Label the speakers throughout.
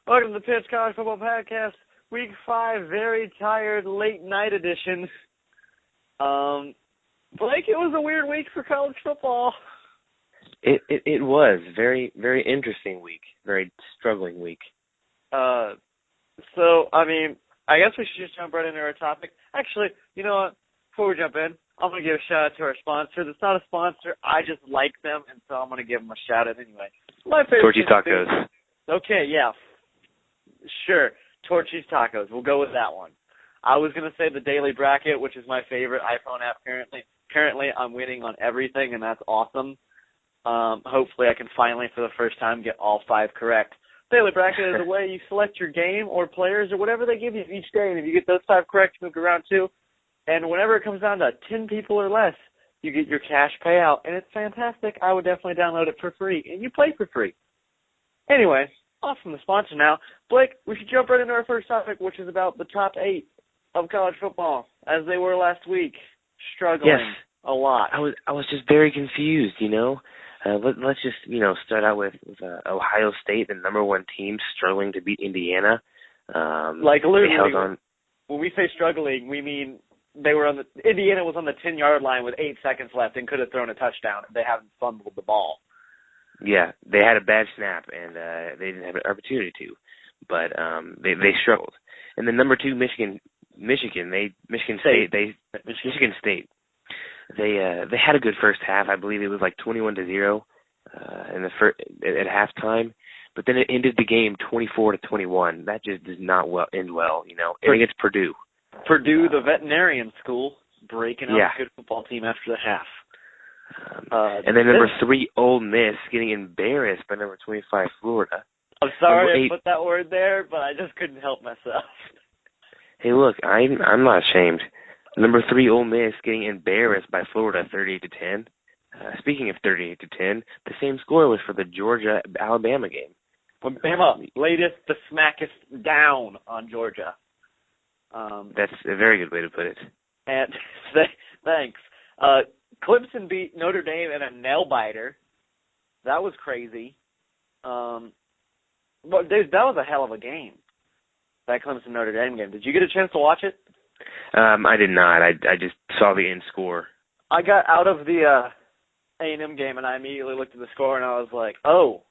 Speaker 1: Welcome to the Pitch College Football Podcast, Week 5, very tired late night edition. Blake, it was a weird week for college football.
Speaker 2: It was very, very interesting week, very struggling week.
Speaker 1: I guess we should just jump right into our topic. Actually, you know what? Before we jump in, I'm going to give a shout out to our sponsor. It's not a sponsor. I just like them, and so I'm going to give them a shout out anyway. My favorite
Speaker 2: Torchy's Tacos.
Speaker 1: Okay, yeah. Sure. Torchy's Tacos. We'll go with that one. I was going to say the Daily Bracket, which is my favorite iPhone app currently. Currently, I'm winning on everything, and that's awesome. Hopefully, I can finally, for the first time, get all 5 correct. Daily Bracket is a way you select your game or players or whatever they give you each day, and if you get those 5 correct, you move to round 2. And whenever it comes down to 10 people or less, you get your cash payout, and it's fantastic. I would definitely download it for free, and you play for free. Anyway, off from the sponsor now. Blake, we should jump right into our first topic, which is about the top 8 of college football, as they were last week, struggling a lot.
Speaker 2: I was just very confused, you know. Let's just, start out with Ohio State, the number 1 team, struggling to beat Indiana.
Speaker 1: Literally, when we say struggling, we mean Indiana was on the 10-yard line with 8 seconds left and could have thrown a touchdown if they hadn't fumbled the ball. Yeah,
Speaker 2: they had a bad snap, and they didn't have an opportunity to. But they struggled. And then number 2, Michigan State. They had a good first half. I believe it was like 21-0 at halftime. But then it ended the game 24-21. That just does not end well, you know. I think it's Purdue.
Speaker 1: Purdue, the veterinarian school, breaking up a good football team after the half.
Speaker 2: And then number 3, Ole Miss, getting embarrassed by number 25, Florida.
Speaker 1: I'm sorry I put that word there, but I just couldn't help myself.
Speaker 2: Hey, look, I'm not ashamed. Number 3, Ole Miss, getting embarrassed by Florida, 38-10. Speaking of 38-10, the same score was for the Georgia-Alabama game.
Speaker 1: When Bama latest the smackest down on Georgia.
Speaker 2: That's a very good way to put it.
Speaker 1: And thanks. Clemson beat Notre Dame in a nail-biter. That was crazy. But dude, that was a hell of a game, that Clemson-Notre Dame game. Did you get a chance to watch it?
Speaker 2: I did not. I just saw the end score.
Speaker 1: I got out of the A&M game, and I immediately looked at the score, and I was like, oh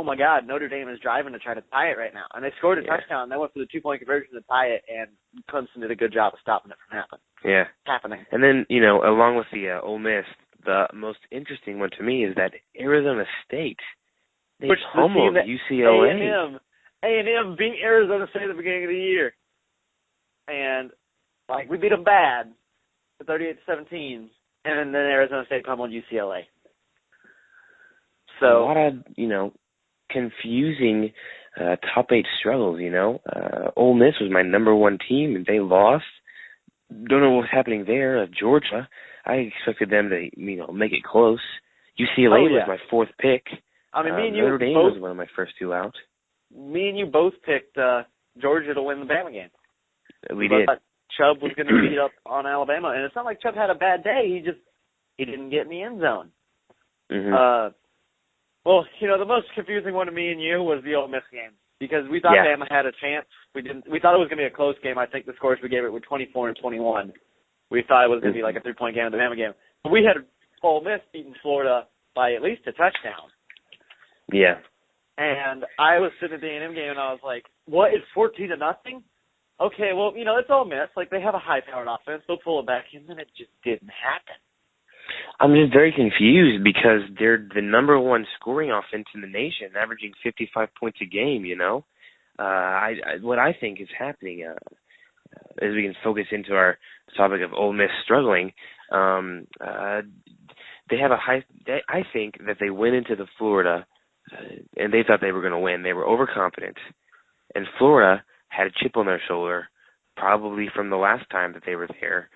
Speaker 1: my God, Notre Dame is driving to try to tie it right now. And they scored a touchdown, and they went for the 2-point conversion to tie it, and Clemson did a good job of stopping it from happening. And
Speaker 2: then, along with the Ole Miss, the most interesting one to me is that Arizona State, they pummeled UCLA.
Speaker 1: A&M beat Arizona State at the beginning of the year. And, we beat them bad, 38-17, and then Arizona State pummeled UCLA. So
Speaker 2: a lot of, confusing top 8 struggles, Ole Miss was my number 1 team, and they lost. Don't know what's happening there. Georgia, I expected them to, make it close. UCLA was my 4th pick.
Speaker 1: Me and you
Speaker 2: Notre Dame was one of my first 2 out.
Speaker 1: Me and you both picked Georgia to win the Bama game.
Speaker 2: We did.
Speaker 1: Thought Chubb was going to beat up on Alabama, and it's not like Chubb had a bad day. He didn't get in the end zone.
Speaker 2: Mm-hmm.
Speaker 1: The most confusing one to me and you was the Ole Miss game because we thought Bama had a chance. We thought it was going to be a close game. I think the scores we gave it were 24-21. We thought it was going to be like a 3-point game in the Bama game. But we had Ole Miss beating Florida by at least a touchdown.
Speaker 2: Yeah.
Speaker 1: And I was sitting at the A&M game, and I was like, what, it's 14-0? Okay, well, it's Ole Miss. They have a high-powered offense. They'll pull it back, and then it just didn't happen.
Speaker 2: I'm just very confused because they're the number 1 scoring offense in the nation, averaging 55 points a game, what I think is happening, as we can focus into our topic of Ole Miss struggling, they have I think that they went into the Florida, and they thought they were going to win. They were overconfident. And Florida had a chip on their shoulder, probably from the last time that they were there.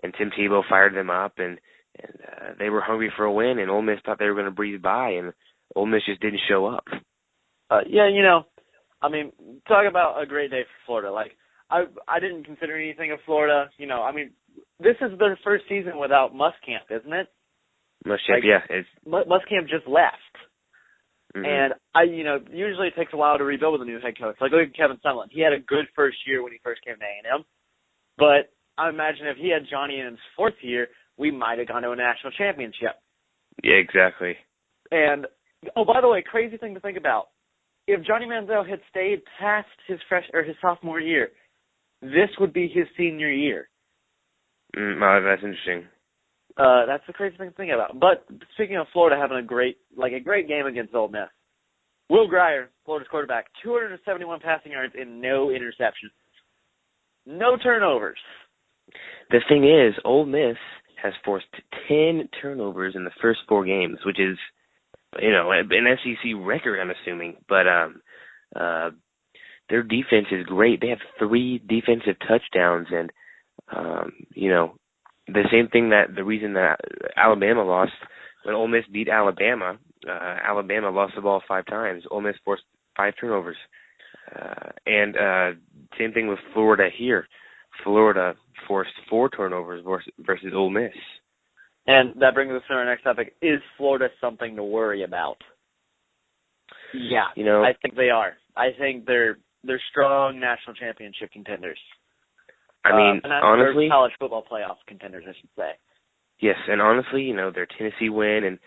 Speaker 2: And Tim Tebow fired them up, and they were hungry for a win, and Ole Miss thought they were going to breeze by, and Ole Miss just didn't show up.
Speaker 1: Talk about a great day for Florida. I didn't consider anything of Florida. This is their first season without Muscamp, isn't it?
Speaker 2: Muschamp, yeah.
Speaker 1: Muscamp just left. And usually it takes a while to rebuild with a new head coach. Like look at Kevin Sumlin. He had a good first year when he first came to A&M, but I imagine if he had Johnny in his fourth year, we might have gone to a national championship.
Speaker 2: Yeah, exactly.
Speaker 1: And by the way, crazy thing to think about: if Johnny Manziel had stayed past his sophomore year, this would be his senior year.
Speaker 2: Oh, that's interesting.
Speaker 1: That's the crazy thing to think about. But speaking of Florida having a great game against Ole Miss, Will Grier, Florida's quarterback, 271 passing yards and no interceptions, no turnovers.
Speaker 2: The thing is, Ole Miss has forced 10 turnovers in the first 4 games, which is, an SEC record, I'm assuming. But their defense is great. They have 3 defensive touchdowns, and the reason that Alabama lost when Ole Miss beat Alabama, Alabama lost the ball 5 times. Ole Miss forced 5 turnovers. And same thing with Florida here. Florida forced 4 turnovers versus Ole Miss.
Speaker 1: And that brings us to our next topic. Is Florida something to worry about? Yeah, I think they are. I think they're strong national championship contenders.
Speaker 2: I mean, honestly,
Speaker 1: college football playoff contenders, I should say.
Speaker 2: Yes, and honestly, their Tennessee win and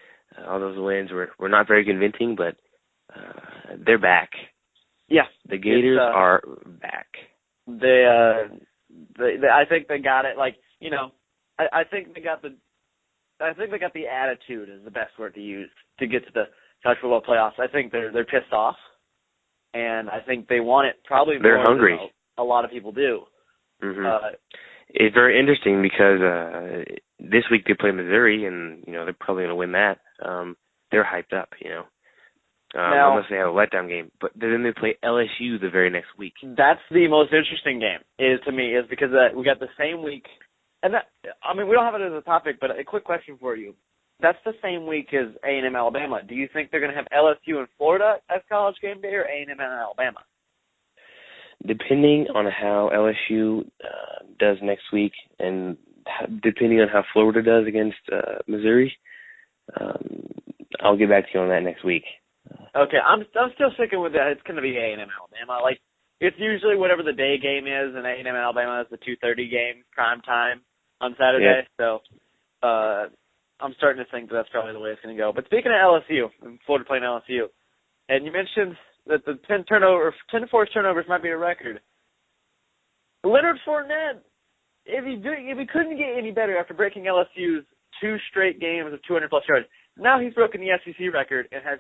Speaker 2: all those wins were not very convincing, but they're back.
Speaker 1: Yeah,
Speaker 2: the Gators are back.
Speaker 1: I think they got it. I think they got the attitude is the best word to use to get to the college football playoffs. I think they're pissed off, and I think they want it probably more.
Speaker 2: They're hungry.
Speaker 1: Than a lot of people do.
Speaker 2: Mm-hmm. It's very interesting because this week they play Missouri, and they're probably going to win that. They're hyped up,
Speaker 1: now,
Speaker 2: unless they have a letdown game. But then they play LSU the very next week.
Speaker 1: That's the most interesting game is because we got the same week, and we don't have it as a topic, but a quick question for you: that's the same week as A&M Alabama. Do you think they're going to have LSU and Florida as college game day, or A&M and Alabama?
Speaker 2: Depending on how LSU does next week, and depending on how Florida does against Missouri, I'll get back to you on that next week.
Speaker 1: Okay, I'm still sticking with that. It's going to be A&M Alabama. It's usually whatever the day game is, and A&M Alabama is the 2:30 game, prime time on Saturday. Yeah. So I'm starting to think that's probably the way it's going to go. But speaking of LSU, and Florida playing LSU, and you mentioned that the 10 forced turnovers might be a record. Leonard Fournette, if he couldn't get any better after breaking LSU's 2 straight games of 200-plus yards, now he's broken the SEC record and has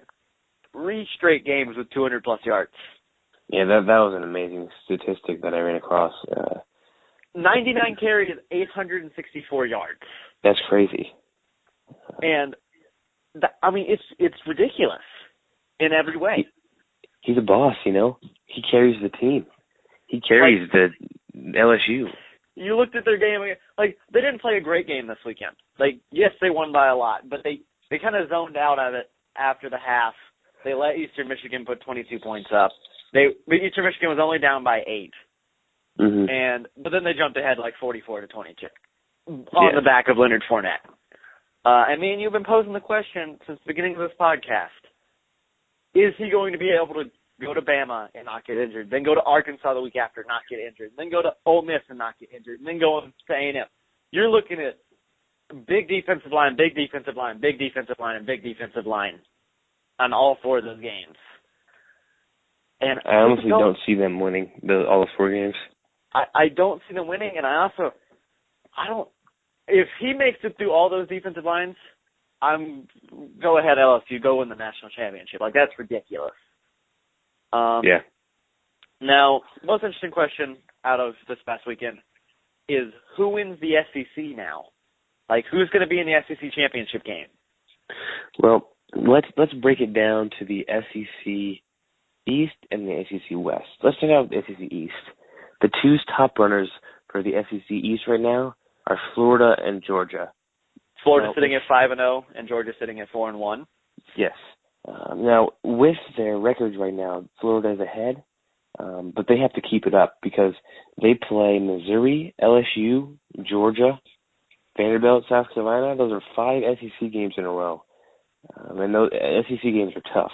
Speaker 1: 3 straight games with 200-plus yards.
Speaker 2: Yeah, that was an amazing statistic that I ran across.
Speaker 1: 99 carries, 864 yards.
Speaker 2: That's crazy.
Speaker 1: And, it's ridiculous in every way.
Speaker 2: He's a boss, He carries the team. He carries the LSU. You
Speaker 1: looked at their game. They didn't play a great game this weekend. Yes, they won by a lot, but they kind of zoned out of it after the half. They let Eastern Michigan put 22 points up. Eastern Michigan was only down by 8.
Speaker 2: Mm-hmm.
Speaker 1: But then they jumped ahead 44-22 on the back of Leonard Fournette. And me and you have been posing the question since the beginning of this podcast. Is he going to be able to go to Bama and not get injured, then go to Arkansas the week after and not get injured, then go to Ole Miss and not get injured, and then go on to A&M? You're looking at big defensive line, big defensive line, big defensive line, and big defensive line on all 4 of those games. And
Speaker 2: I honestly don't see them winning all 4 games.
Speaker 1: I don't see them winning, and I don't. If he makes it through all those defensive lines, go ahead, LSU, go win the national championship. That's ridiculous.
Speaker 2: Yeah.
Speaker 1: Now, most interesting question out of this past weekend is who wins the SEC now? Who's going to be in the SEC championship game?
Speaker 2: Well, let's break it down to the SEC East and the SEC West. Let's start out with the SEC East. The 2 top runners for the SEC East right now are Florida and Georgia.
Speaker 1: Florida sitting at 5-0 and Georgia sitting at 4-1.
Speaker 2: Yes. Now, with their records right now, Florida is ahead, but they have to keep it up because they play Missouri, LSU, Georgia, Vanderbilt, South Carolina. Those are 5 SEC games in a row, and those SEC games are tough.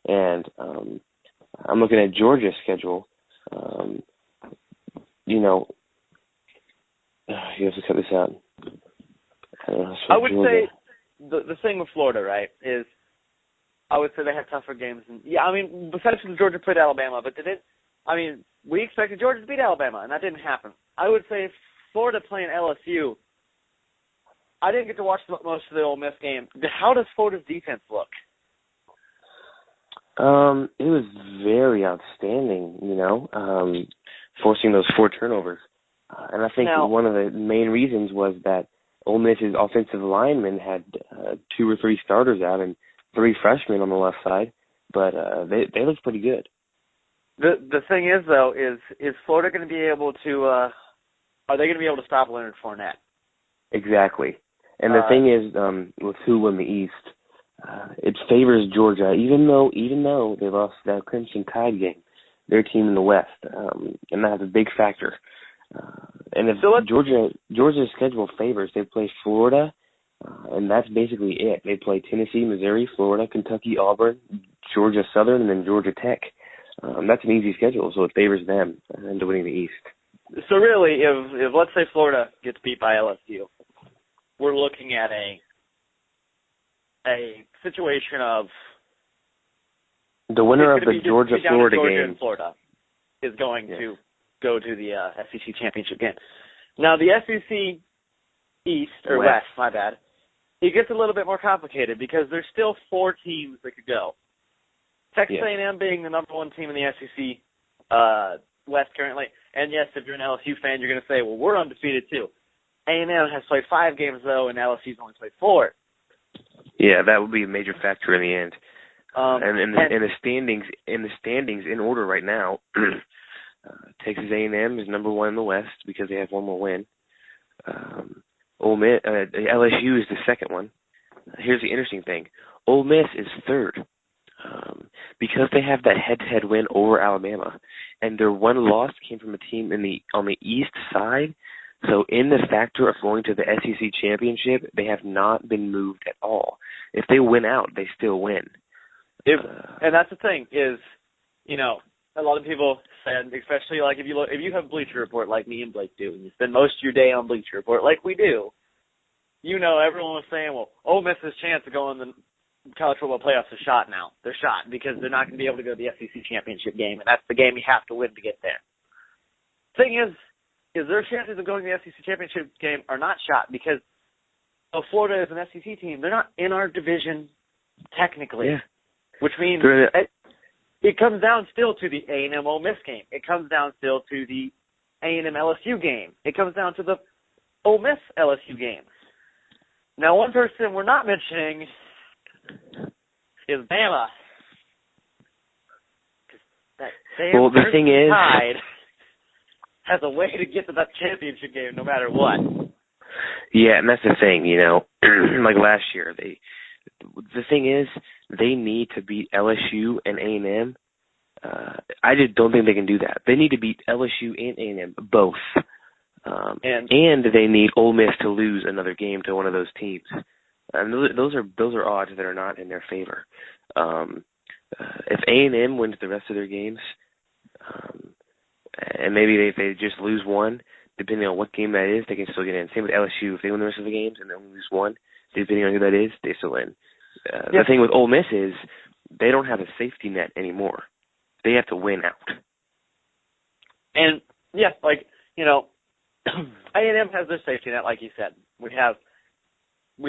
Speaker 2: And I'm looking at Georgia's schedule. You have to cut this out.
Speaker 1: I would say the thing with Florida, right, is I would say they have tougher games. Besides when Georgia played Alabama, but we expected Georgia to beat Alabama, and that didn't happen. I would say Florida playing LSU, I didn't get to watch most of the Ole Miss game. How does Florida's defense look?
Speaker 2: It was very outstanding, forcing those 4 turnovers. And I think one of the main reasons was that Ole Miss's offensive linemen had 2 or 3 starters out and 3 freshmen on the left side, but they looked pretty good.
Speaker 1: The thing is, though, is Florida going to be able to are they going to be able to stop Leonard Fournette?
Speaker 2: Exactly. And the thing is, with who won the East, it favors Georgia, even though they lost that Crimson Tide game, their team in the West, and that's a big factor. And if Georgia's schedule favors, they play Florida, and that's basically it. They play Tennessee, Missouri, Florida, Kentucky, Auburn, Georgia Southern, and then Georgia Tech. That's an easy schedule, so it favors them into winning the East.
Speaker 1: So really, if let's say Florida gets beat by LSU, we're looking at a situation of
Speaker 2: the winner of the Georgia-Florida game.
Speaker 1: Florida is going to go to the SEC championship game. Now the SEC East or West, my bad. It gets a little bit more complicated because there's still 4 teams that could go. Texas A&M being the number 1 team in the SEC West currently, and yes, if you're an LSU fan, you're going to say, well, we're undefeated too. A&M has played 5 games though, and LSU's only played 4.
Speaker 2: Yeah, that would be a major factor in the end. And in the standings in order right now, Texas A&M is number 1 in the West because they have 1 more win. LSU is the second one. Here's the interesting thing: Ole Miss is third because they have that head-to-head win over Alabama, and their 1 loss came from a team on the East side. So in the factor of going to the SEC championship, they have not been moved at all. If they win out, they still win.
Speaker 1: And that's the thing is, a lot of people said, especially like if you have Bleacher Report like me and Blake do, and you spend most of your day on Bleacher Report like we do, everyone was saying, well, Ole Miss's chance of going to the college football playoffs is shot now. They're shot because they're not going to be able to go to the SEC championship game, and that's the game you have to win to get there. Thing is their chances of going to the SEC championship game are not shot because Florida is an SEC team. They're not in our division technically, which means it comes down still to the A&M Ole Miss game. It comes down still to the A&M LSU game. It comes down to the Ole Miss LSU game. Now, one person we're not mentioning is Bama. That damn
Speaker 2: the thing is,
Speaker 1: Tide has a way to get to that championship game no matter what.
Speaker 2: Yeah, and that's the thing, like last year, the thing is, they need to beat LSU and A&M. I just don't think they can do that. They need to beat LSU and A&M both, and they need Ole Miss to lose another game to one of those teams. And those are odds that are not in their favor. If A&M wins the rest of their games, and maybe if they just lose 1, depending on what game that is, they can still get in. Same with LSU. If they win the rest of the games and they only lose 1, depending on who that is, they still win. The thing with Ole Miss is they don't have a safety net anymore. They have to win out.
Speaker 1: And, A&M has their safety net, like you said. We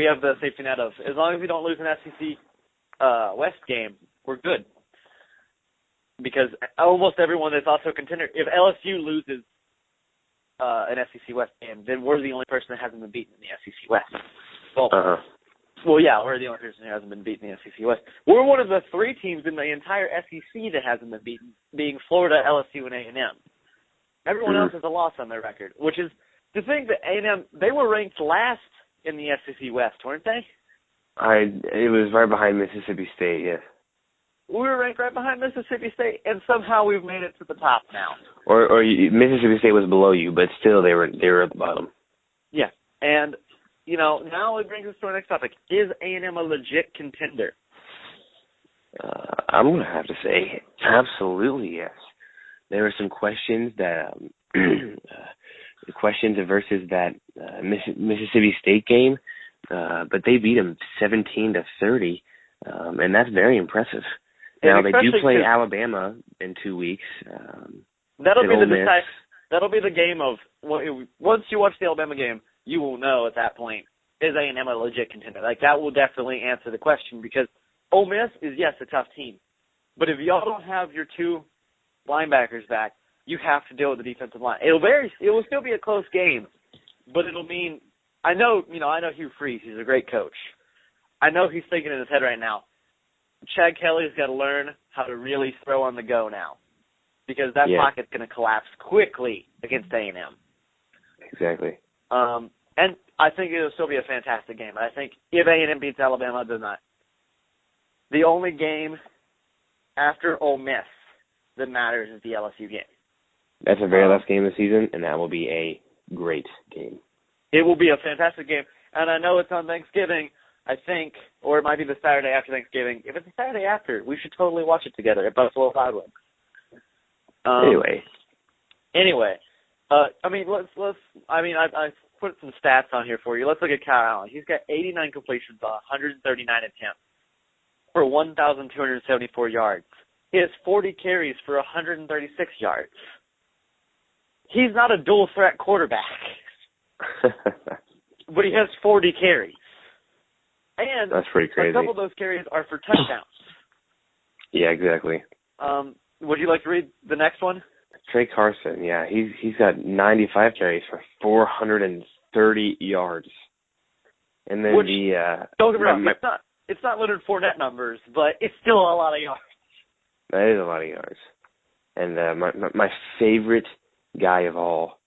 Speaker 1: have the safety net of as long as we don't lose an SEC West game, we're good. Because almost everyone that's also a contender, if LSU loses an SEC West game, then we're the only person that hasn't been beaten in the SEC West. We're the only person who hasn't been beaten in the SEC West. We're one of the 3 teams in the entire SEC that hasn't been beaten, being Florida, LSU, and A&M. Everyone else has a loss on their record, which is to think that A&M, they were ranked last in the SEC West, weren't they?
Speaker 2: It was right behind Mississippi State, yes.
Speaker 1: We were ranked right behind Mississippi State, and somehow we've made it to the top now.
Speaker 2: Or Mississippi State was below you, but still they were at the bottom.
Speaker 1: Yeah, and now it brings us to our next topic: is A&M a legit contender?
Speaker 2: I'm going to have to say absolutely yes. There were some questions that questions versus that Mississippi State game, but they beat them 17-30, and that's very impressive. Now they do play Alabama in 2 weeks.
Speaker 1: That'll be the game of once you watch the Alabama game, you will know at that point, is A&M a legit contender? Like, that will definitely answer the question, because Ole Miss is, yes, a tough team. But if y'all don't have your two linebackers back, you have to deal with the defensive line. It will still be a close game, but it'll mean, I know Hugh Freeze, he's a great coach. I know he's thinking in his head right now, Chad Kelly's got to learn how to really throw on the go now, because that pocket's going to collapse quickly against A&M.
Speaker 2: Exactly.
Speaker 1: And I think it'll still be a fantastic game. I think if A&M beats Alabama, then the only game after Ole Miss that matters is the LSU game.
Speaker 2: That's the very last game of the season, and that will be a great game.
Speaker 1: It will be a fantastic game. And I know it's on Thanksgiving, I think, or it might be the Saturday after Thanksgiving. If it's the Saturday after, we should totally watch it together at Buffalo Wild Wings. Anyway, I put some stats on here for you. Let's look at Kyle Allen. He's got 89 completions on 139 attempts for 1,274 yards. He has 40 carries for 136 yards. He's not a dual-threat quarterback, but he has 40 carries. And
Speaker 2: that's pretty crazy.
Speaker 1: A couple of those carries are for touchdowns.
Speaker 2: Yeah, exactly.
Speaker 1: Would you like to read the next one?
Speaker 2: Trey Carson, yeah, he's got 95 carries for 430 yards. And then
Speaker 1: don't get me wrong, it's not Leonard Fournette numbers, but it's still a lot of yards.
Speaker 2: That is a lot of yards. And my favorite guy of all,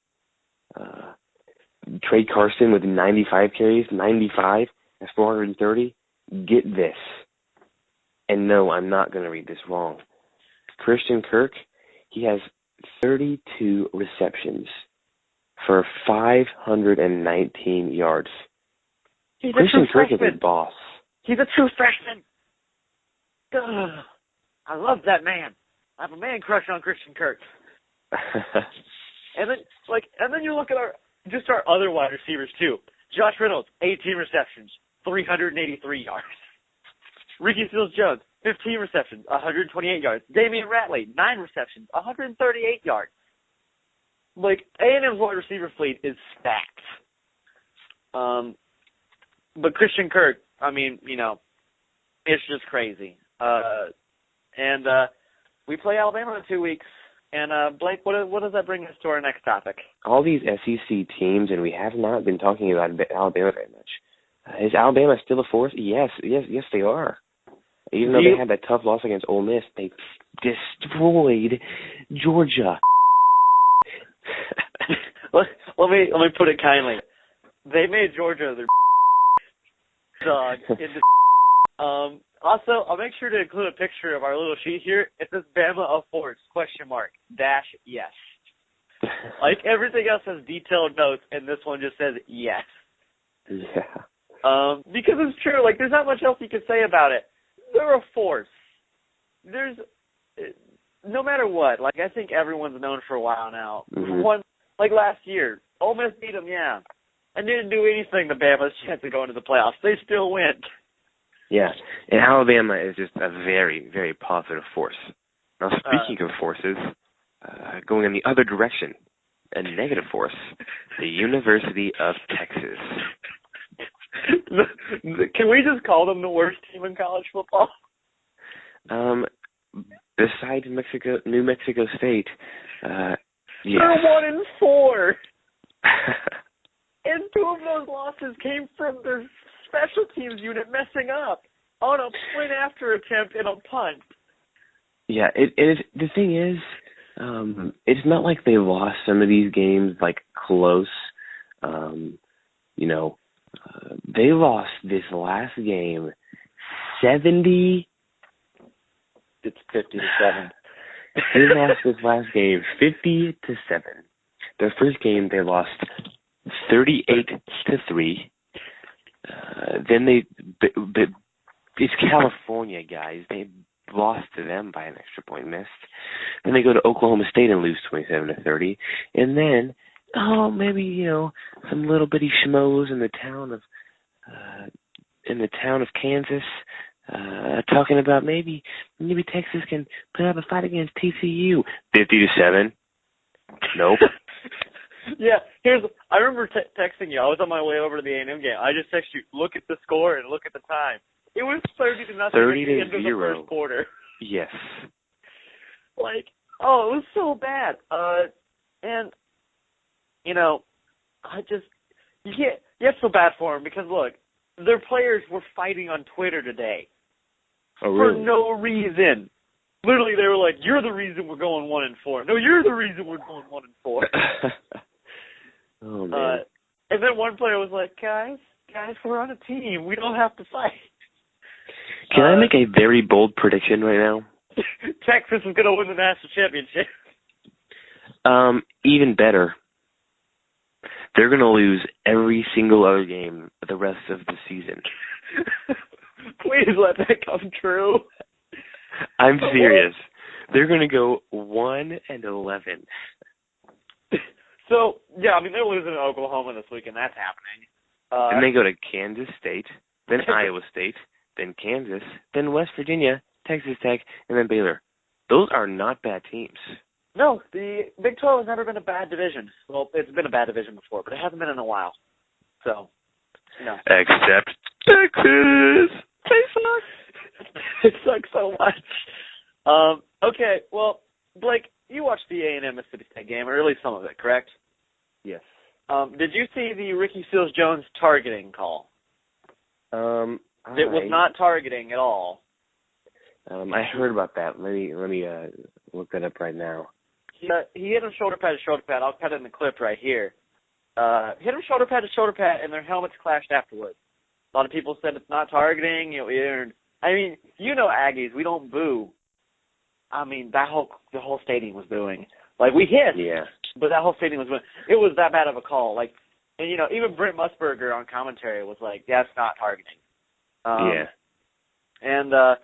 Speaker 2: Trey Carson with 95 carries, 95 and 430. Get this. And no, I'm not going to read this wrong. Christian Kirk, he has 32 receptions for 519 yards. Christian Kirk is a boss.
Speaker 1: He's a true freshman. Ugh. I love that man. I have a man crush on Christian Kirk. and then you look at our other wide receivers too. Josh Reynolds, 18 receptions, 383 yards. Ricky Seals-Jones, 15 receptions, 128 yards. Damian Ratley, 9 receptions, 138 yards. A&M's wide receiver fleet is stacked. But Christian Kirk, it's just crazy. And we play Alabama in 2 weeks. And Blake, what does that bring us to our next topic?
Speaker 2: All these SEC teams, and we have not been talking about Alabama very much. Is Alabama still a force? Yes, they are. Even though they had that tough loss against Ole Miss, they destroyed Georgia.
Speaker 1: let me put it kindly. They made Georgia their dog. Also, I'll make sure to include a picture of our little sheet here. It says Bama a force, ? Yes. Like everything else has detailed notes, and this one just says yes.
Speaker 2: Yeah.
Speaker 1: Because it's true. There's not much else you can say about it. They're a force. No matter what, I think everyone's known for a while now. Mm-hmm. Last year, Ole Miss beat them, yeah. And didn't do anything to Bama's chance of going to the playoffs. They still went.
Speaker 2: Yeah, and Alabama is just a very, very positive force. Now, speaking of forces, going in the other direction, a negative force, the University of Texas.
Speaker 1: Can we just call them the worst team in college football?
Speaker 2: Besides New Mexico State, yes.
Speaker 1: They're 1-4. And 2 of those losses came from their special teams unit messing up on a point-after attempt and a punt.
Speaker 2: Yeah, the thing is, it's not like they lost some of these games close. They lost this last game 70.
Speaker 1: It's 50-7.
Speaker 2: They lost this last game 50-7. Their first game they lost 38-3. Then it's California, guys. They lost to them by an extra point missed. Then they go to Oklahoma State and lose 27-30. And then, maybe, some little bitty schmoes in the town of Kansas, talking about maybe Texas can put up a fight against TCU. 50-7. Nope.
Speaker 1: Yeah, I remember texting you. I was on my way over to the A&M game. I just texted you, look at the score and look at the time. It was 30-0 at the end of the first quarter.
Speaker 2: Yes.
Speaker 1: It was so bad. And, you feel bad for them because, look, their players were fighting on Twitter today.
Speaker 2: Oh, really?
Speaker 1: For no reason. Literally, they were like, you're the reason we're going 1-4. No, you're the reason we're going 1-4.
Speaker 2: Oh, man.
Speaker 1: And then one player was like, guys, we're on a team. We don't have to fight.
Speaker 2: Can I make a very bold prediction right now?
Speaker 1: Texas is going to win the national championship.
Speaker 2: Even better. They're going to lose every single other game the rest of the season.
Speaker 1: Please let that come true.
Speaker 2: I'm serious. They're going to go 1-11.
Speaker 1: So, yeah, they're losing to Oklahoma this week, and that's happening.
Speaker 2: And they go to Kansas State, then Iowa State, then Kansas, then West Virginia, Texas Tech, and then Baylor. Those are not bad teams.
Speaker 1: No, the Big 12 has never been a bad division. Well, it's been a bad division before, but it hasn't been in a while. So, no.
Speaker 2: Except Texas.
Speaker 1: They suck. It sucks so much. Okay, well, Blake, you watched the A&M Mississippi State game, or at least some of it, correct?
Speaker 2: Yes.
Speaker 1: Did you see the Ricky Seals-Jones targeting call? It was not targeting at all.
Speaker 2: I heard about that. Let me look that up right now.
Speaker 1: He hit him shoulder pad to shoulder pad. I'll cut it in the clip right here. Hit him shoulder pad to shoulder pad, and their helmets clashed afterwards. A lot of people said it's not targeting. Aggies, we don't boo. The whole stadium was booing. We hit,
Speaker 2: yeah, but
Speaker 1: that whole stadium was booing. It was that bad of a call. Even Brent Musburger on commentary was like, "That's not targeting."
Speaker 2: Yeah.
Speaker 1: And that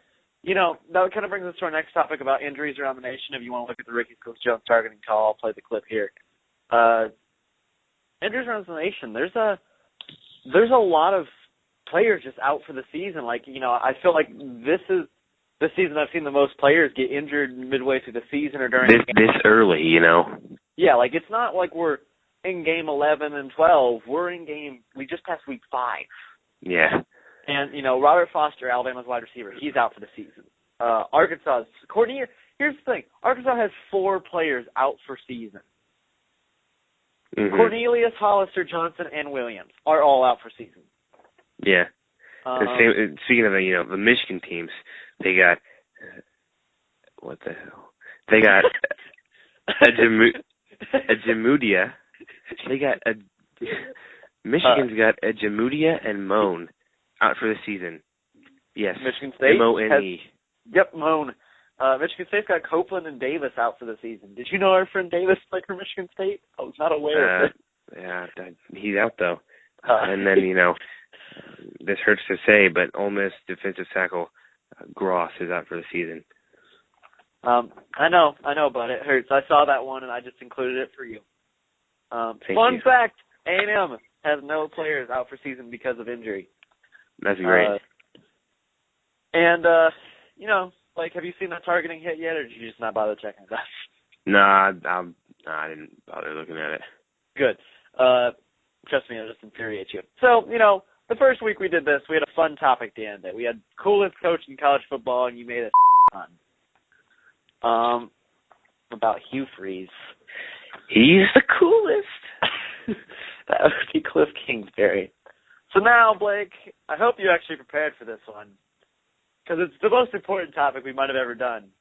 Speaker 1: kind of brings us to our next topic about injuries around the nation. If you want to look at the Ricky Seals-Jones targeting call, I'll play the clip here. Injuries around the nation. There's a lot of players just out for the season. I feel like this season I've seen the most players get injured midway through the season or during
Speaker 2: this early,
Speaker 1: Yeah, it's not like we're in game 11 and 12. We just passed week 5.
Speaker 2: Yeah.
Speaker 1: And, Robert Foster, Alabama's wide receiver, he's out for the season. Arkansas, here's the thing. Arkansas has 4 players out for season.
Speaker 2: Mm-hmm.
Speaker 1: Cornelius, Hollister, Johnson, and Williams are all out for season.
Speaker 2: Yeah. Speaking of the Michigan teams, they got what the hell? They got a Jamudia. They got Michigan's got a Jamudia and Moan out for the season. Yes.
Speaker 1: Michigan State
Speaker 2: Mone.
Speaker 1: Yep, Moan. Michigan State's got Copeland and Davis out for the season. Did you know our friend Davis played for Michigan State? I was not aware of it.
Speaker 2: Yeah, he's out though. And then this hurts to say, but Ole Miss defensive tackle Gross is out for the season.
Speaker 1: I know, but it hurts. I saw that one, and I just included it for you. Fun fact, A&M has no players out for season because of injury.
Speaker 2: That's great.
Speaker 1: Have you seen that targeting hit yet, or did you just not bother checking it out?
Speaker 2: Nah, I didn't bother looking at it.
Speaker 1: Good. Trust me, it'll just infuriate you. So, the first week we did this, we had a fun topic to end it. We had coolest coach in college football, and you made it fun. About Hugh Freeze.
Speaker 2: He's the coolest.
Speaker 1: That would be Cliff Kingsbury. So now, Blake, I hope you actually prepared for this one, because it's the most important topic we might have ever done.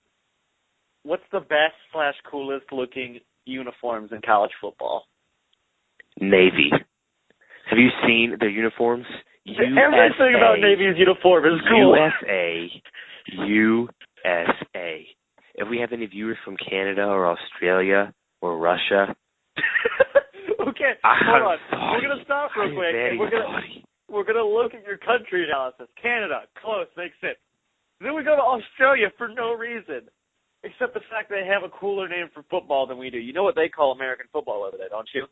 Speaker 1: What's the best / coolest looking uniforms in college football?
Speaker 2: Navy. Have you seen their uniforms?
Speaker 1: Everything about Navy's uniform is cool.
Speaker 2: USA. If we have any viewers from Canada or Australia or Russia.
Speaker 1: Okay, hold on. We're going to stop real quick. And we're going to look at your country analysis. Canada, close, makes sense. Then we go to Australia for no reason, except the fact they have a cooler name for football than we do. You know what they call American football over there, don't you?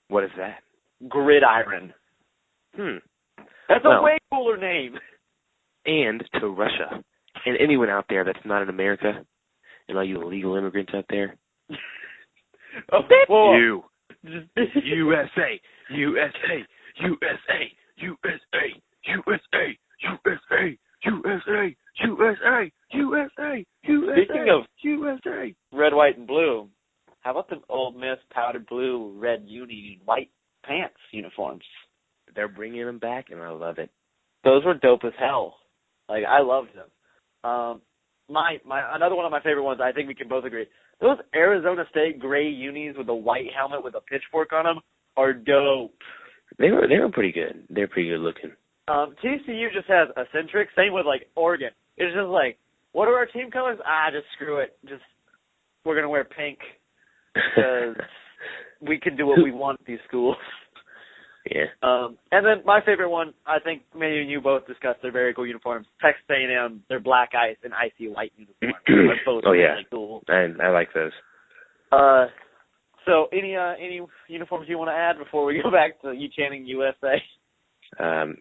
Speaker 2: What is that?
Speaker 1: Gridiron. That's a way cooler name.
Speaker 2: And to Russia. And anyone out there that's not in America, and all you illegal immigrants out there, you. USA, USA, USA, USA, USA, USA, USA, USA, USA, USA.
Speaker 1: Speaking of
Speaker 2: USA,
Speaker 1: red, white, and blue, how about the Old Miss powdered blue, red uni, white pants uniforms?
Speaker 2: They're bringing them back, and I love it.
Speaker 1: Those were dope as hell. Like, I loved them. My another one of my favorite ones, I think we can both agree, those Arizona State gray unis with a white helmet with a pitchfork on them are dope.
Speaker 2: They were pretty good. They're pretty good looking.
Speaker 1: TCU just has eccentric. Same with like Oregon. It's just like, what are our team colors? Just screw it. We're gonna wear pink because we can do what we want at these schools.
Speaker 2: Yeah.
Speaker 1: And then my favorite one, I think maybe you both discussed, their very cool uniforms. Texas A&M, their black ice and icy white uniforms. They're both really cool.
Speaker 2: I like those.
Speaker 1: So any uniforms you want to add before we go back to you chanting USA?
Speaker 2: Does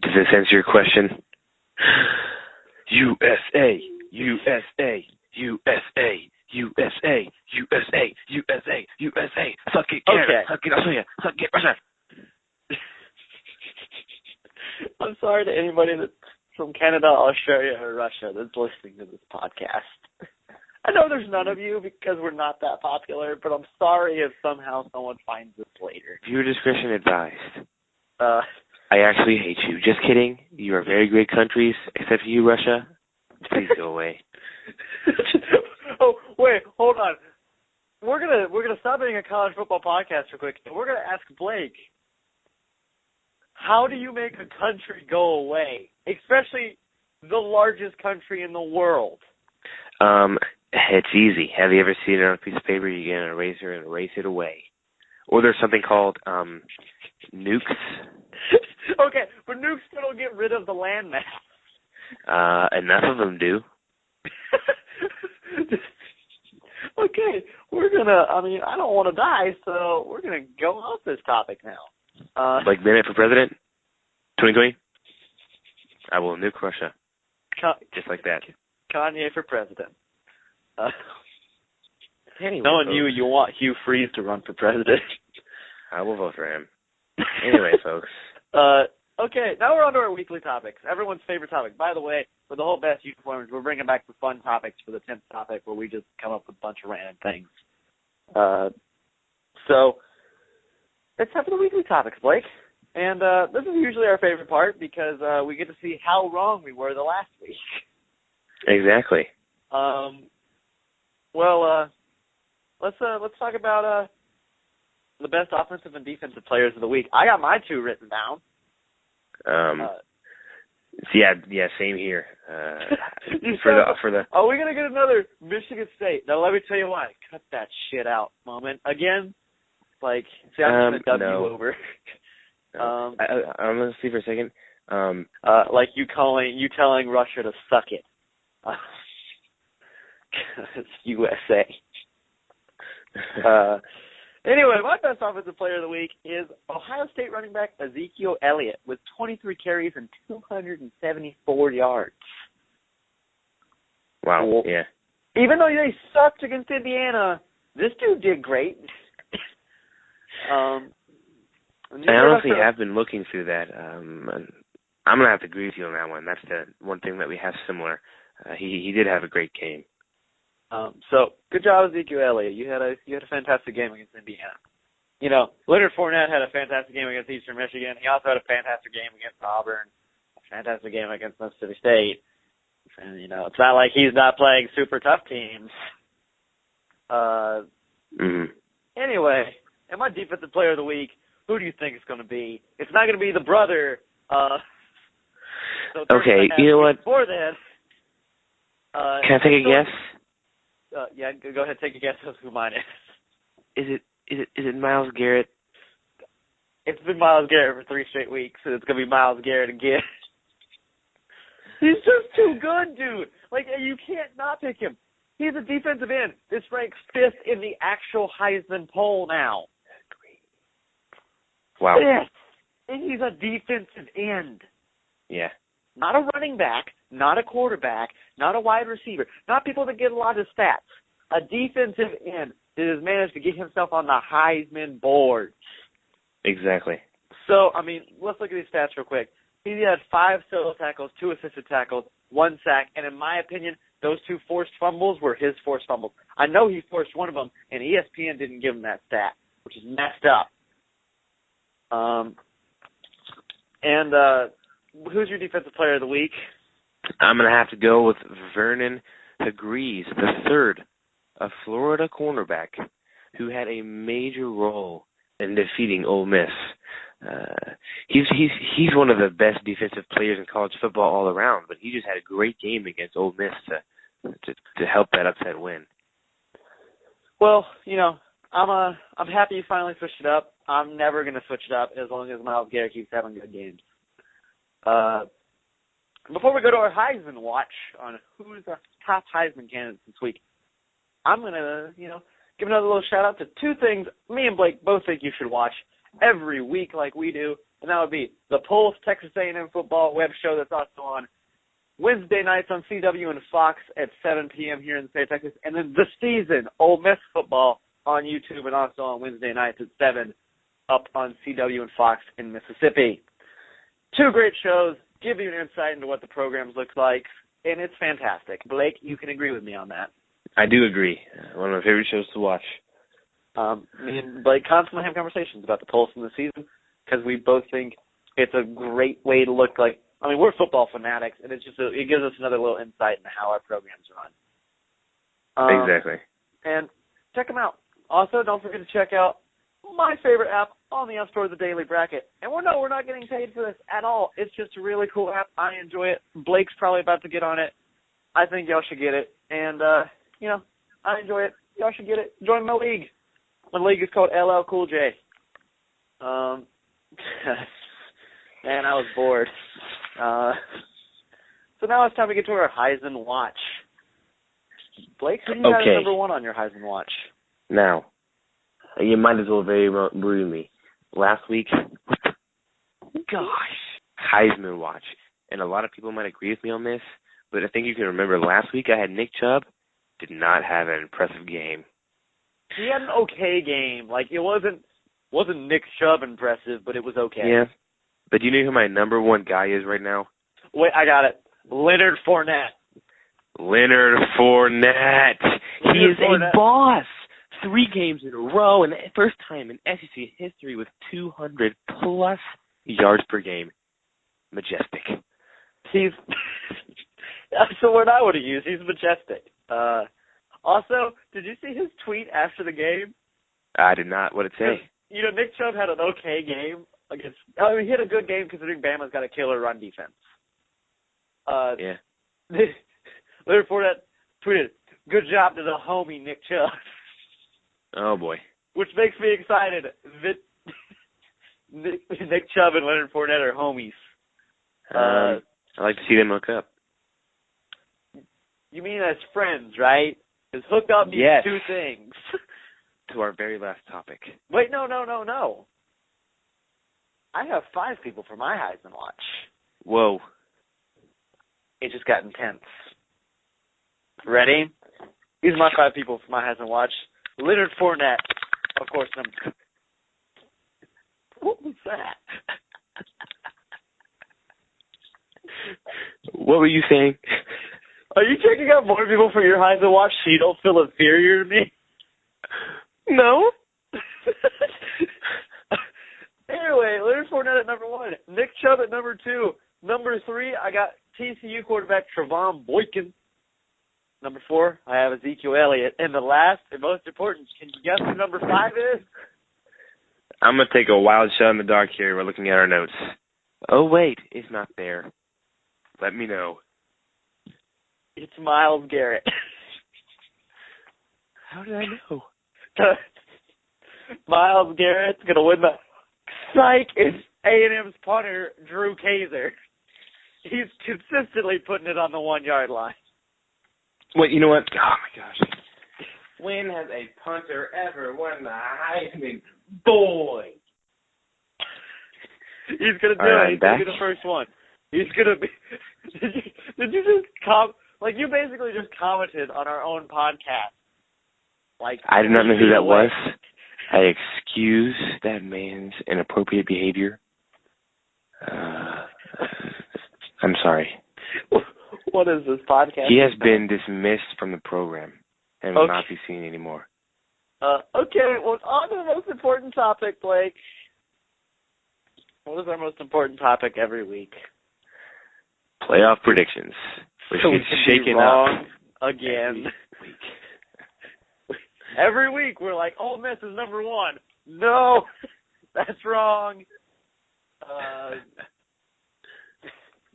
Speaker 2: this answer your question? USA, USA, USA, USA, USA, USA, USA. Suck it, Canada.
Speaker 1: Okay.
Speaker 2: Suck it, Australia. Suck it, Russia.
Speaker 1: I'm sorry to anybody that's from Canada, Australia, or Russia that's listening to this podcast. I know there's none of you because we're not that popular, but I'm sorry if somehow someone finds this later.
Speaker 2: Viewer discretion advised. I actually hate you. Just kidding. You are very great countries, except for you, Russia. Please go away.
Speaker 1: Oh, wait, hold on. We're gonna stop being a college football podcast real quick, and we're gonna ask Blake, how do you make a country go away, especially the largest country in the world?
Speaker 2: It's easy. Have you ever seen it on a piece of paper? You get an eraser and erase it away. Or there's something called nukes.
Speaker 1: Okay, but nukes still don't get rid of the landmass.
Speaker 2: Enough of them do.
Speaker 1: Okay, I don't want to die, so we're going to go off this topic now.
Speaker 2: Like Bennett for president? 2020? I will nuke Russia. Just like that.
Speaker 1: Kanye for president.
Speaker 2: Anyway,
Speaker 1: knowing you want Hugh Freeze to run for president.
Speaker 2: I will vote for him. Anyway, folks.
Speaker 1: Okay, now we're on to our weekly topics. Everyone's favorite topic. By the way, for the whole best uniforms, we're bringing back the fun topics for the 10th topic where we just come up with a bunch of random things. So, it's time for the weekly topics, Blake. And this is usually our favorite part because we get to see how wrong we were the last week.
Speaker 2: Exactly.
Speaker 1: Let's talk about the best offensive and defensive players of the week. I got my two written down.
Speaker 2: Yeah, same here. For the.
Speaker 1: Are we gonna get another Michigan State? Now let me tell you why. Cut that shit out moment again. Like, see, I'm just gonna dub you over.
Speaker 2: No. I'm gonna see for a second.
Speaker 1: Like you telling Russia to suck it. It's USA. Anyway, my best offensive player of the week is Ohio State running back Ezekiel Elliott with 23 carries and 274 yards.
Speaker 2: Wow, yeah.
Speaker 1: Even though they sucked against Indiana, this dude did great.
Speaker 2: I honestly have been looking through that. I'm going to have to agree with you on that one. That's the one thing that we have similar. He did have a great game.
Speaker 1: So good job, Ezekiel Elliott. You had a fantastic game against Indiana. You know, Leonard Fournette had a fantastic game against Eastern Michigan. He also had a fantastic game against Auburn, a fantastic game against Mississippi State. And, you know, it's not like he's not playing super tough teams. Anyway, and my defensive player of the week, who do you think it's going to be? It's not going to be the brother.
Speaker 2: Okay, you know what?
Speaker 1: Before that,
Speaker 2: can I take a guess?
Speaker 1: Yeah, go ahead, take a guess of who mine is.
Speaker 2: Is it Myles Garrett?
Speaker 1: It's been Myles Garrett for 3 straight weeks, and it's going to be Myles Garrett again. He's just too good, dude. Like, you can't not pick him. He's a defensive end. This ranks 5th in the actual Heisman poll now.
Speaker 2: Wow.
Speaker 1: 5th. And he's a defensive end.
Speaker 2: Yeah.
Speaker 1: Not a running back, not a quarterback, not a wide receiver, not people that get a lot of stats. A defensive end that has managed to get himself on the Heisman board.
Speaker 2: Exactly.
Speaker 1: So, I mean, let's look at these stats real quick. He had 5 solo tackles, 2 assisted tackles, 1 sack, and in my opinion, those 2 forced fumbles were his forced fumbles. I know he forced one of them, and ESPN didn't give him that stat, which is messed up. Who's your defensive player of the week?
Speaker 2: I'm going to have to go with Vernon Hargreaves, the third, a Florida cornerback who had a major role in defeating Ole Miss. He's one of the best defensive players in college football all around, but he just had a great game against Ole Miss to help that upset win.
Speaker 1: Well, you know, I'm happy you finally switched it up. I'm never going to switch it up as long as Myles Garrett keeps having good games. Before we go to our Heisman watch on who's the top Heisman candidates this week, I'm going to, give another little shout-out to 2 things me and Blake both think you should watch every week like we do, and that would be the Pulse Texas A&M football web show that's also on Wednesday nights on CW and Fox at 7 p.m. here in the state of Texas, and then The Season, Ole Miss football on YouTube and also on Wednesday nights at 7 up on CW and Fox in Mississippi. 2 great shows, give you an insight into what the programs look like, and it's fantastic. Blake, you can agree with me on that.
Speaker 2: I do agree. One of my favorite shows to watch.
Speaker 1: Me and Blake constantly have conversations about the Pulse in the season because we both think it's a great way to look like. I mean, we're football fanatics, and it gives us another little insight into how our programs run.
Speaker 2: Exactly.
Speaker 1: And check them out. Also, don't forget to check out my favorite app on the App Store, the Daily Bracket. And we're not getting paid for this at all. It's just a really cool app. I enjoy it. Blake's probably about to get on it. I think y'all should get it. And, I enjoy it. Y'all should get it. Join my league. My league is called LL Cool J. And I was bored. So now it's time to get to our Heisman watch. Blake, who do you have as number 1 on your Heisman watch?
Speaker 2: Now, you might as well very agree with me. Last week, Heisman watch. And a lot of people might agree with me on this, but I think you can remember last week I had Nick Chubb. Did not have an impressive game.
Speaker 1: He had an okay game. Like, it wasn't Nick Chubb impressive, but it was okay.
Speaker 2: Yeah. But do you know who my number 1 guy is right now?
Speaker 1: Wait, I got it. Leonard Fournette.
Speaker 2: He is a boss. 3 games in a row, and the first time in SEC history with 200-plus yards per game. Majestic.
Speaker 1: That's the word I would have used. He's majestic. Also, did you see his tweet after the game?
Speaker 2: I did not. What did it say?
Speaker 1: Nick Chubb had an okay game he had a good game considering Bama's got a killer run defense.
Speaker 2: Yeah.
Speaker 1: Leonard Fournette tweeted, "Good job to the homie Nick Chubb."
Speaker 2: Oh boy.
Speaker 1: Which makes me excited that Nick Chubb and Leonard Fournette are homies.
Speaker 2: I like to see them hook up.
Speaker 1: You mean as friends, right? Because hook up means 2 things.
Speaker 2: To our very last topic.
Speaker 1: Wait, no. I have 5 people for my Heisman watch.
Speaker 2: Whoa.
Speaker 1: It just got intense. Ready? These are my 5 people for my Heisman watch. Leonard Fournette, of course, number 2. What was that?
Speaker 2: What were you saying?
Speaker 1: Are you checking out more people for your Heisman watch so you don't feel inferior to me?
Speaker 2: No.
Speaker 1: Anyway, Leonard Fournette at number 1. Nick Chubb at number 2. Number 3, I got TCU quarterback Trevon Boykin. Number 4, I have Ezekiel Elliott. And the last and most important, can you guess who number 5 is?
Speaker 2: I'm going to take a wild shot in the dark here. We're looking at our notes. Oh, wait, it's not there. Let me know.
Speaker 1: It's Myles Garrett.
Speaker 2: How did I know?
Speaker 1: Myles Garrett's going to win the psych. It's A&M's punter, Drew Kaiser. He's consistently putting it on the 1-yard line.
Speaker 2: Wait, you know what? Oh, my gosh. When has a punter ever won the Heisman? Boy!
Speaker 1: He's going to do
Speaker 2: All right,
Speaker 1: it. He's going to be the first one. He's going to be... Did you just you basically just commented on our own podcast.
Speaker 2: I do not know who that was. I excuse that man's inappropriate behavior. I'm sorry.
Speaker 1: What is this podcast?
Speaker 2: He has been dismissed from the program and will not be seen anymore.
Speaker 1: Okay, well, on to the most important topic, Blake. What is our most important topic every week?
Speaker 2: Playoff predictions. Which
Speaker 1: So
Speaker 2: gets shaken
Speaker 1: wrong
Speaker 2: up
Speaker 1: again. Every week we're like, Ole Miss is number 1. No, that's wrong.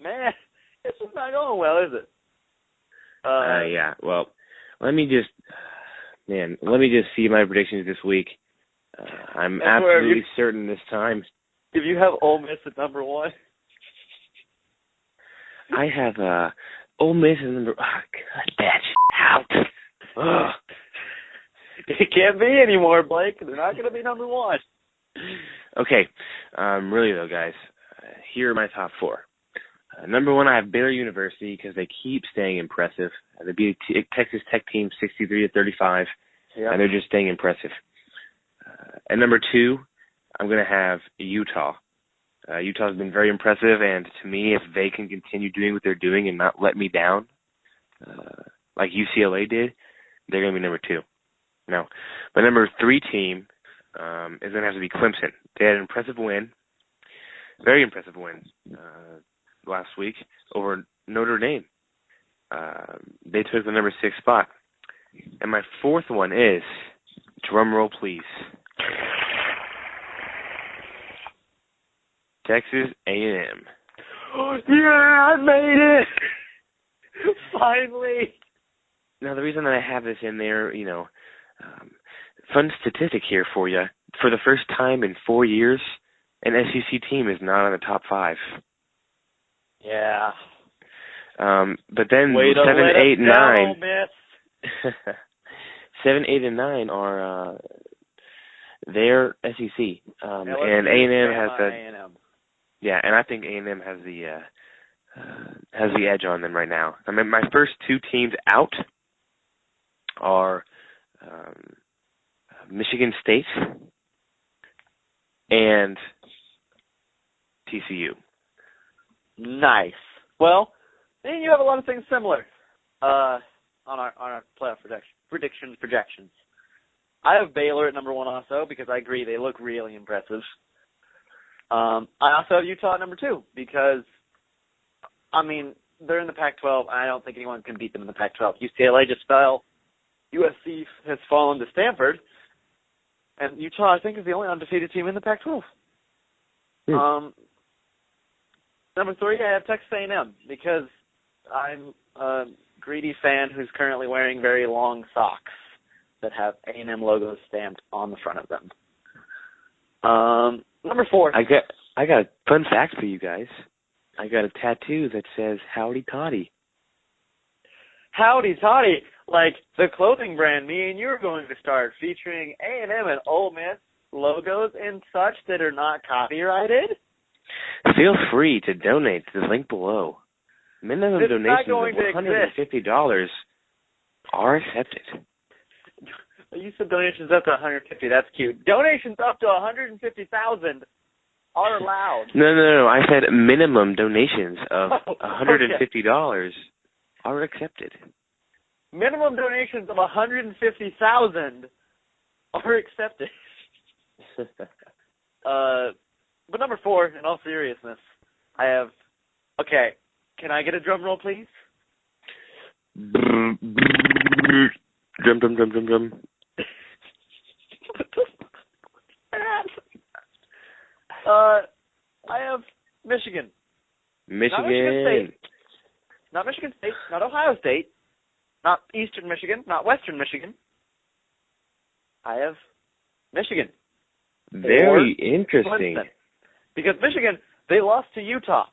Speaker 1: Man, this is not going well, is it?
Speaker 2: Yeah. Well, let me just see my predictions this week. I'm absolutely certain this time.
Speaker 1: If you have Ole Miss at number 1,
Speaker 2: I have Ole Miss at number. Oh, cut that out. Ugh.
Speaker 1: It can't be anymore, Blake. They're not going to be number 1.
Speaker 2: Okay. Really though, guys, here are my top 4. Number 1, I have Baylor University because they keep staying impressive. They beat a Texas Tech team 63-35, and they're just staying impressive. And number 2, I'm going to have Utah. Utah's been very impressive, and to me, if they can continue doing what they're doing and not let me down, like UCLA did, they're going to be number 2. No. My number 3 team is going to have to be Clemson. They had an impressive win, very impressive win last week over Notre Dame. They took the number 6 spot. And my 4th one is, drum roll please, Texas A&M.
Speaker 1: Yeah, I made it! Finally!
Speaker 2: Now, the reason that I have this in there, fun statistic here for you. For the first time in 4 years, an SEC team is not in the top 5.
Speaker 1: Yeah.
Speaker 2: But then 7, 8, 9. 7, 8, and 9 are they're SEC. And A&M has the
Speaker 1: A&M.
Speaker 2: Yeah, and I think A&M has the edge on them right now. I mean, my first 2 teams out are Michigan State and TCU.
Speaker 1: Nice. Well, then you have a lot of things similar on our playoff projections. I have Baylor at number 1 also because I agree they look really impressive. I also have Utah at number 2 because, they're in the Pac-12. I don't think anyone can beat them in the Pac-12. UCLA just fell. USC has fallen to Stanford. And Utah, I think, is the only undefeated team in the Pac-12. Number 3, I have Texas A&M because I'm a greedy fan who's currently wearing very long socks that have A&M logos stamped on the front of them. Number 4.
Speaker 2: I got a fun fact for you guys. I got a tattoo that says Howdy Toddy.
Speaker 1: Howdy Toddy, like the clothing brand me and you are going to start featuring A&M and Ole Miss logos and such that are not copyrighted.
Speaker 2: Feel free to donate to the link below. Minimum donations of $150 are accepted.
Speaker 1: You said donations up to $150. That's cute. Donations up to $150,000 are allowed.
Speaker 2: No. I said minimum donations of $150 are accepted.
Speaker 1: Minimum donations of $150,000 are accepted. But number 4, in all seriousness, I have. Okay, can I get a drum roll, please?
Speaker 2: Drum.
Speaker 1: I have Michigan.
Speaker 2: Michigan.
Speaker 1: Not Michigan State, not Ohio State, not Eastern Michigan, not Western Michigan. I have Michigan.
Speaker 2: Very interesting.
Speaker 1: Clemson. Because Michigan, they lost to Utah.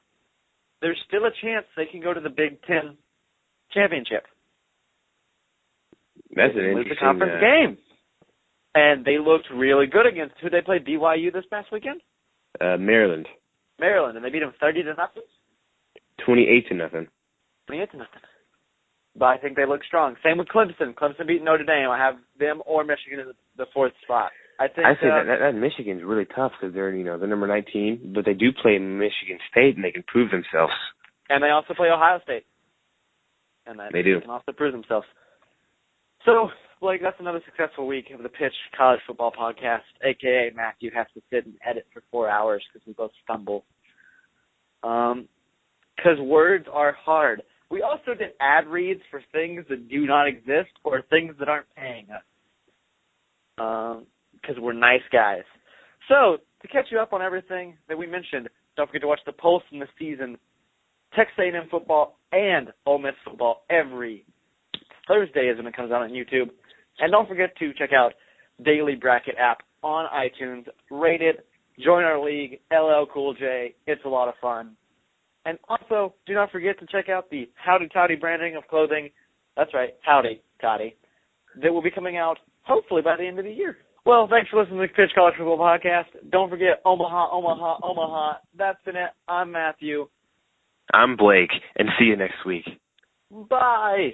Speaker 1: there's still a chance they can go to the Big Ten championship.
Speaker 2: That's
Speaker 1: They
Speaker 2: an
Speaker 1: can lose
Speaker 2: interesting
Speaker 1: the conference game. And they looked really good against who they played, BYU this past weekend?
Speaker 2: Maryland.
Speaker 1: Maryland, and they beat them 30-0.
Speaker 2: 28-0.
Speaker 1: 28-0. But I think they look strong. Same with Clemson. Clemson beat Notre Dame. I have them or Michigan in the fourth spot. I say
Speaker 2: that Michigan's really tough because they're number 19, but they do play Michigan State and they can prove themselves.
Speaker 1: And they also play Ohio State. And
Speaker 2: they do.
Speaker 1: They can also prove themselves. So, Blake, that's another successful week of the Pitch College Football Podcast, a.k.a. Matthew has to sit and edit for 4 hours because we both stumble. Because words are hard. We also did ad reads for things that do not exist or things that aren't paying us. Because we're nice guys. So, to catch you up on everything that we mentioned, don't forget to watch the Pulse in the season, Texas A&M football, and Ole Miss football every Thursday is when it comes out on YouTube. And don't forget to check out Daily Bracket app on iTunes. Rate it. Join our league, LL Cool J. It's a lot of fun. And also, do not forget to check out the Howdy Toddy branding of clothing. That's right, Howdy Toddy. That will be coming out hopefully by the end of the year. Well, thanks for listening to the Pitch College Football Podcast. Don't forget Omaha, Omaha, Omaha. That's been it. I'm Matthew.
Speaker 2: I'm Blake, and see you next week.
Speaker 1: Bye.